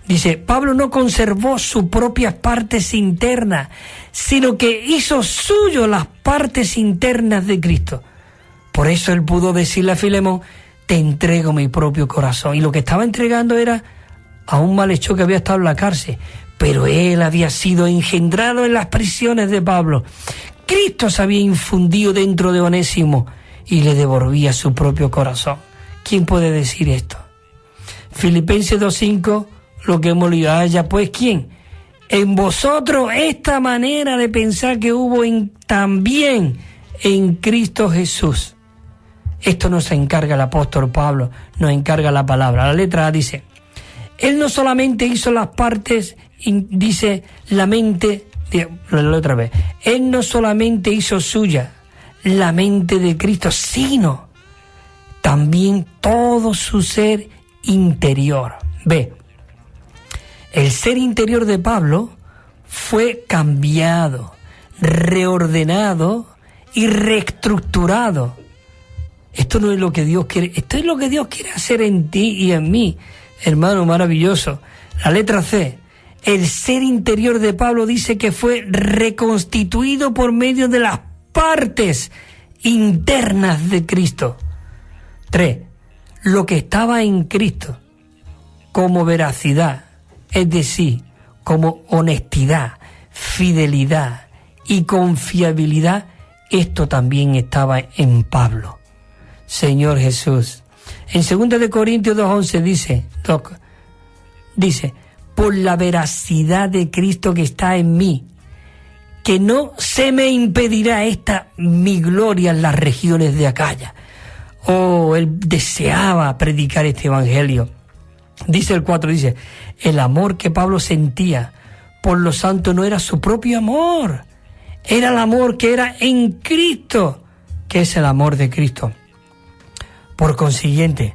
Dice, Pablo no conservó sus propias partes internas, sino que hizo suyo las partes internas de Cristo. Por eso él pudo decirle a Filemón, te entrego mi propio corazón. Y lo que estaba entregando era a un malhechor que había estado en la cárcel, pero él había sido engendrado en las prisiones de Pablo. Cristo se había infundido dentro de Onésimo y le devolvía su propio corazón. ¿Quién puede decir esto? Filipenses 2:5, lo que hemos leído. Ya pues, ¿quién? En vosotros esta manera de pensar que hubo también en Cristo Jesús. Esto nos encarga el apóstol Pablo, nos encarga la palabra. La letra A dice, él no solamente hizo las partes, dice la mente, otra vez, él no solamente hizo suya la mente de Cristo, sino también todo su ser interior. Ve, el ser interior de Pablo fue cambiado, reordenado y reestructurado. Esto no es lo que Dios quiere, esto es lo que Dios quiere hacer en ti y en mí, hermano maravilloso. La letra C, el ser interior de Pablo dice que fue reconstituido por medio de las partes internas de Cristo. 3, lo que estaba en Cristo como veracidad, es decir, como honestidad, fidelidad y confiabilidad, esto también estaba en Pablo. Señor Jesús. En 2 Corintios 2:11 dice, por la veracidad de Cristo que está en mí, que no se me impedirá mi gloria en las regiones de Acaya. Oh, él deseaba predicar este evangelio. Dice el 4, dice, el amor que Pablo sentía por los santos no era su propio amor, era el amor que era en Cristo, que es el amor de Cristo. Por consiguiente,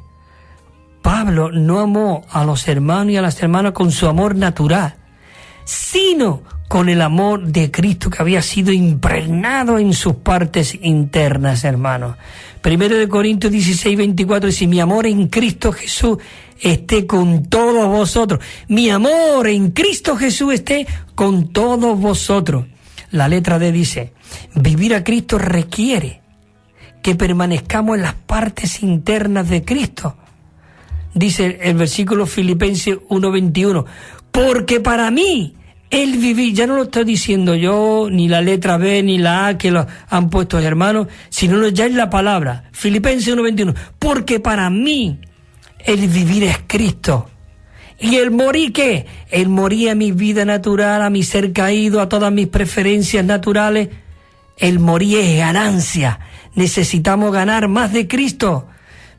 Pablo no amó a los hermanos y a las hermanas con su amor natural, sino con el amor de Cristo que había sido impregnado en sus partes internas, hermanos. 1 Corintios 16:24 dice, mi amor en Cristo Jesús esté con todos vosotros. Mi amor en Cristo Jesús esté con todos vosotros. La letra D dice, vivir a Cristo requiere que permanezcamos en las partes internas de Cristo. Dice el versículo Filipenses 1:21, porque para mí el vivir, ya no lo estoy diciendo yo, ni la letra B, ni la A que lo han puesto los hermanos, sino ya es la palabra. Filipenses 1:21, porque para mí el vivir es Cristo. ¿Y el morir qué? El morir a mi vida natural, a mi ser caído, a todas mis preferencias naturales. El morir es ganancia. Necesitamos ganar más de Cristo.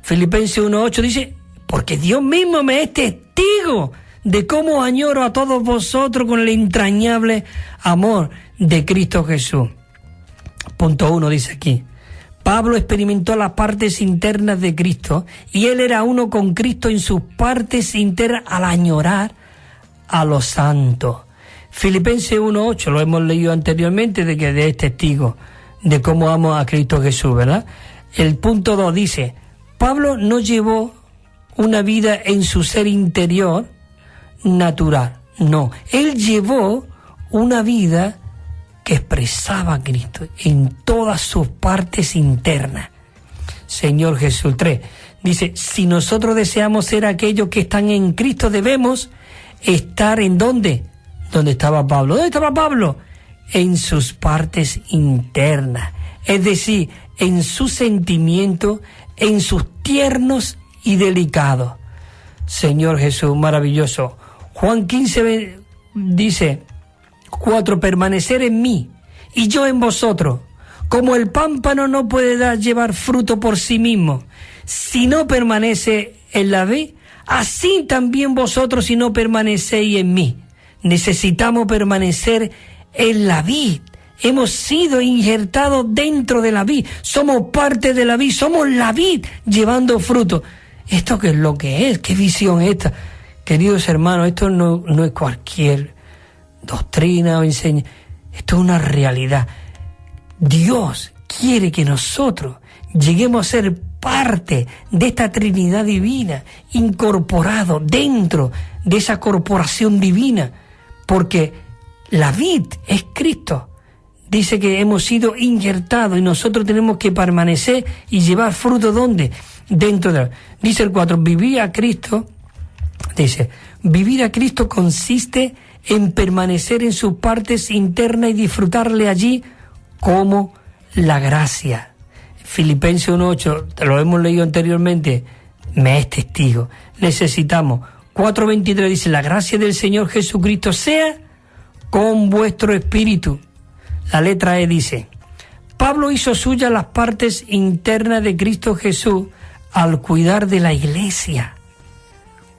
Filipenses 1:8 dice, porque Dios mismo me es testigo de cómo añoro a todos vosotros con el entrañable amor de Cristo Jesús. Punto 1 dice aquí, Pablo experimentó las partes internas de Cristo y él era uno con Cristo en sus partes internas al añorar a los santos. Filipenses 1:8, lo hemos leído anteriormente, de que es testigo de cómo amo a Cristo Jesús, ¿verdad? El punto 2 dice, Pablo no llevó una vida en su ser interior natural, no, él llevó una vida que expresaba a Cristo en todas sus partes internas. Señor Jesús. 3, dice, si nosotros deseamos ser aquellos que están en Cristo, debemos estar ¿en dónde? ¿Dónde estaba Pablo? ¿Dónde estaba Pablo? En sus partes internas, es decir, en sus sentimientos, en sus tiernos y delicados. Señor Jesús, maravilloso. Juan 15 dice, 4, permanecer en mí y yo en vosotros. Como el pámpano no puede llevar fruto por sí mismo, si no permanece en la vid, así también vosotros si no permanecéis en mí. Necesitamos permanecer en la vid. Hemos sido injertados dentro de la vid. Somos parte de la vid. Somos la vid llevando fruto. ¿Esto qué es lo que es? ¿Qué visión es esta? Queridos hermanos, esto no es cualquier doctrina o enseñanza. Esto es una realidad. Dios quiere que nosotros lleguemos a ser parte de esta Trinidad divina, incorporado dentro de esa corporación divina, porque la vid es Cristo. Dice que hemos sido injertados y nosotros tenemos que permanecer y llevar fruto, ¿dónde? Dentro de la... Dice el 4, vivir a Cristo consiste en permanecer en sus partes internas y disfrutarle allí como la gracia. Filipenses 1:8, te lo hemos leído anteriormente, me es testigo. Necesitamos. 4:23 dice, la gracia del Señor Jesucristo sea con vuestro espíritu. La letra E dice, Pablo hizo suyas las partes internas de Cristo Jesús al cuidar de la iglesia,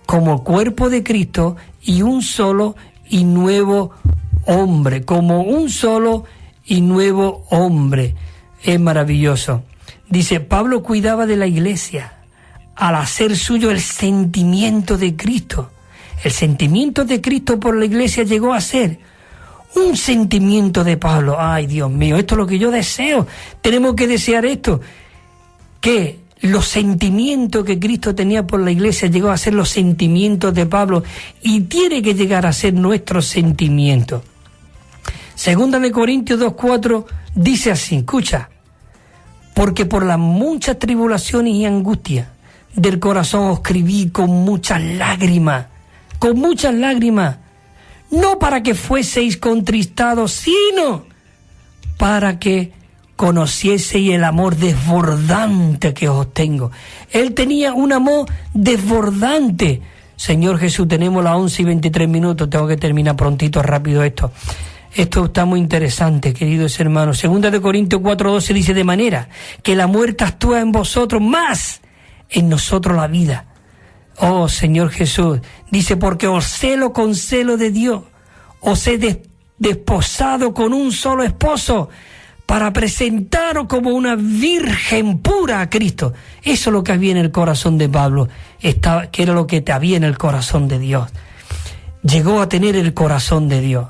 como cuerpo de Cristo y un solo y nuevo hombre, como un solo y nuevo hombre. Es maravilloso. Dice, Pablo cuidaba de la iglesia al hacer suyo el sentimiento de Cristo. El sentimiento de Cristo por la iglesia llegó a ser un sentimiento de Pablo. Ay, Dios mío, esto es lo que yo deseo. Tenemos que desear esto, que los sentimientos que Cristo tenía por la iglesia llegó a ser los sentimientos de Pablo y tiene que llegar a ser nuestros sentimientos. Segunda de Corintios 2:4 dice así, escucha, porque por las muchas tribulaciones y angustias del corazón os escribí con muchas lágrimas, no para que fueseis contristados, sino para que conocieseis el amor desbordante que os tengo. Él tenía un amor desbordante. Señor Jesús, tenemos las 11:23, tengo que terminar prontito, rápido esto. Esto está muy interesante, queridos hermanos. Segunda de Corintios 4:12 dice, de manera que la muerte actúa en vosotros más, en nosotros la vida. Oh, Señor Jesús, dice, porque os celo con celo de Dios, os he desposado con un solo esposo, para presentaros como una virgen pura a Cristo. Eso es lo que había en el corazón de Pablo, que era lo que había en el corazón de Dios. Llegó a tener el corazón de Dios.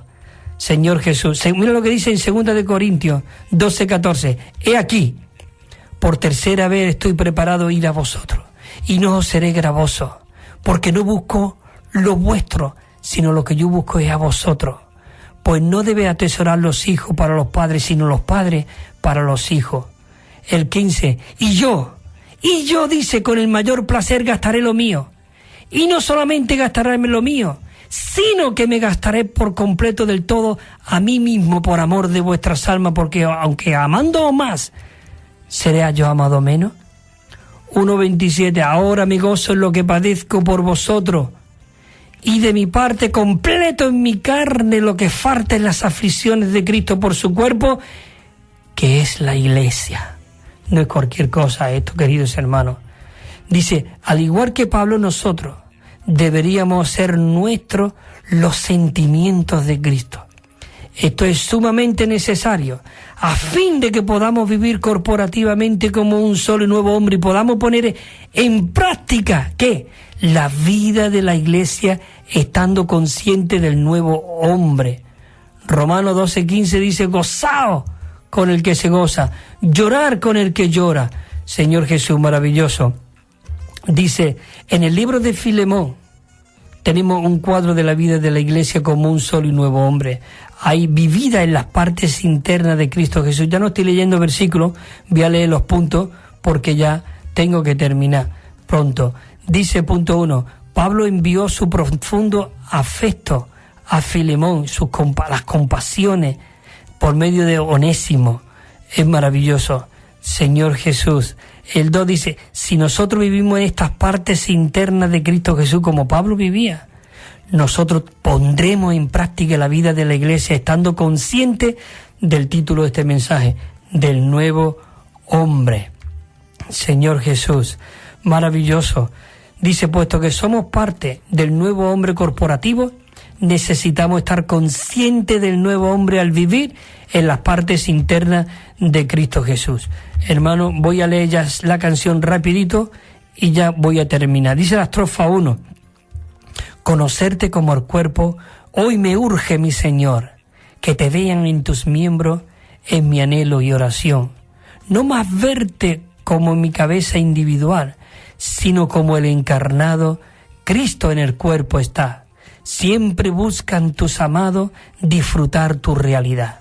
Señor Jesús, mira lo que dice en 2 de Corintios 12:14. He aquí, por tercera vez estoy preparado a ir a vosotros, y no os seré gravoso, porque no busco lo vuestro, sino lo que yo busco es a vosotros. Pues no debe atesorar los hijos para los padres, sino los padres para los hijos. El 15, y yo dice, con el mayor placer gastaré lo mío. Y no solamente gastaré lo mío, sino que me gastaré por completo del todo a mí mismo por amor de vuestras almas, porque aunque amando más, ¿seré yo amado menos? 1:27, ahora me gozo en lo que padezco por vosotros, y de mi parte completo en mi carne lo que falta en las aflicciones de Cristo por su cuerpo, que es la iglesia. No es cualquier cosa esto, queridos hermanos. Dice, al igual que Pablo, nosotros deberíamos ser nuestros los sentimientos de Cristo. Esto es sumamente necesario a fin de que podamos vivir corporativamente como un solo y nuevo hombre y podamos poner en práctica ¿qué? La vida de la iglesia estando consciente del nuevo hombre. Romanos 12:15 dice, gozaos con el que se goza, llorar con el que llora. Señor Jesús, maravilloso. Dice, en el libro de Filemón tenemos un cuadro de la vida de la iglesia como un solo y nuevo hombre. Hay vivida en las partes internas de Cristo Jesús. Ya no estoy leyendo versículos, voy a leer los puntos porque ya tengo que terminar pronto. Dice punto 1, Pablo envió su profundo afecto a Filemón, las compasiones por medio de Onésimo. Es maravilloso, Señor Jesús. El 2 dice, si nosotros vivimos en estas partes internas de Cristo Jesús como Pablo vivía, nosotros pondremos en práctica la vida de la iglesia estando conscientes del título de este mensaje, del nuevo hombre. Señor Jesús, Maravilloso. Dice, puesto que somos parte del nuevo hombre corporativo, necesitamos estar conscientes del nuevo hombre al vivir en las partes internas de Cristo Jesús. Hermano, voy a leer ya la canción rapidito y ya voy a terminar. Dice la estrofa 1. Conocerte como el cuerpo, hoy me urge, mi Señor, que te vean en tus miembros, en mi anhelo y oración. No más verte como mi cabeza individual, sino como el encarnado Cristo en el cuerpo está. Siempre buscan tus amados disfrutar tu realidad.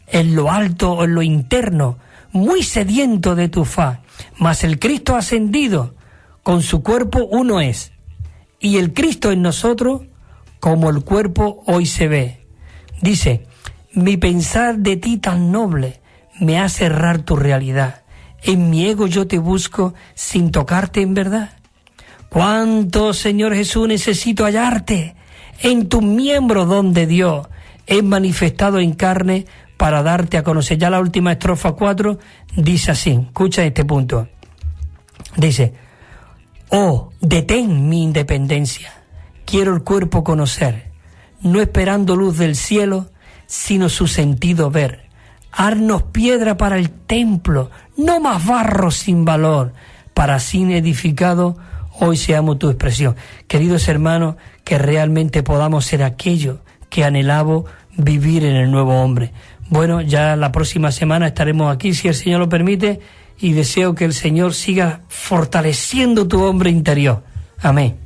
En lo alto o en lo interno, muy sediento de tu faz, mas el Cristo ascendido, con su cuerpo uno es, y el Cristo en nosotros, como el cuerpo hoy se ve. Dice, mi pensar de ti tan noble me hace errar tu realidad. En mi ego yo te busco sin tocarte en verdad. Cuánto, Señor Jesús, necesito hallarte en tus miembros donde Dios es manifestado en carne para darte a conocer. Ya la última estrofa 4 dice así, escucha este punto. Dice, oh, detén mi independencia, quiero el cuerpo conocer, no esperando luz del cielo, sino su sentido ver. Haznos piedra para el templo, no más barro sin valor, para así edificado hoy seamos tu expresión. Queridos hermanos, que realmente podamos ser aquello que anhelamos vivir en el nuevo hombre. Bueno, ya la próxima semana estaremos aquí, si el Señor lo permite, y deseo que el Señor siga fortaleciendo tu hombre interior. Amén.